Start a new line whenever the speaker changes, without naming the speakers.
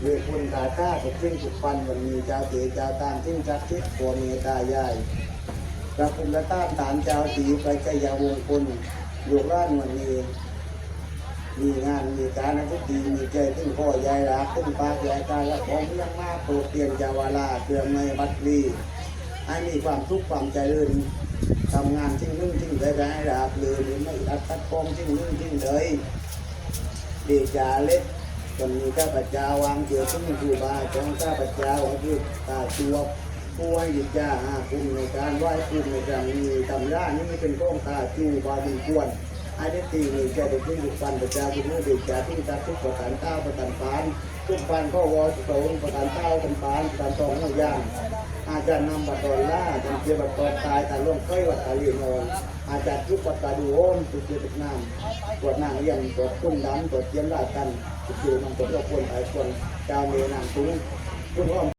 เวคุนตาข้าทุกสิ่งทุกปันวันนี้เจ้าเตเจ้าตามทิ้งจักทิศโกเมตาใหญ่พระคุณละต้านฐานเจ้าตีไปใจยาวงคุณอยู่ร้านวันนี้มีงานมีการนักดีมีใจถึงพ่อใหญ่รักถึงปากใหญ่การละของยังมากโปรดเปลี่ยนจาวาลาเครื่องในบัดรีให้มีความทุกข์ความใจลื่นทำงานทิ้งนึ่งทิ้งได้ได้ราบเลยไม่อัดตัดฟองทิ้งนึ่งทิ้งเลยดีจ่าเล็กวันนี้ข้าพเจ้าวางเกี่ยวกับครูบาของข้าพเจ้าคือตาตัวผู้ให้ดิจ่าคุณในการไหว้คุณในการมีทำร้านนี่ไม่เป็นข้องตาจูบาบุญควรไอ้ที่ตีนี่จะเป็นที่บุกปันพระเจ้าคุณมือดีจ่าที่ตัดทุกประการเต้าประการปานทุกปันข้อวอสุโตนประการเต้าประการปานประการทองหัวย่างอาจารย์นำบัตรดอลล่าจำเกียรติบัตรตอนตายแต่ล่วงค่อยวัดอาลีนอนอาจารย์ทุกวัดตาดูโอนตุกเกียรติน้ำตรวจนางเยี่ยมตรวจคุ้นดำตรวจเยี่ยมรากันตุกเกียรติมันตรวจเราควรไอ้ควรเจ้าเมนางตุ้งคุณพ่อ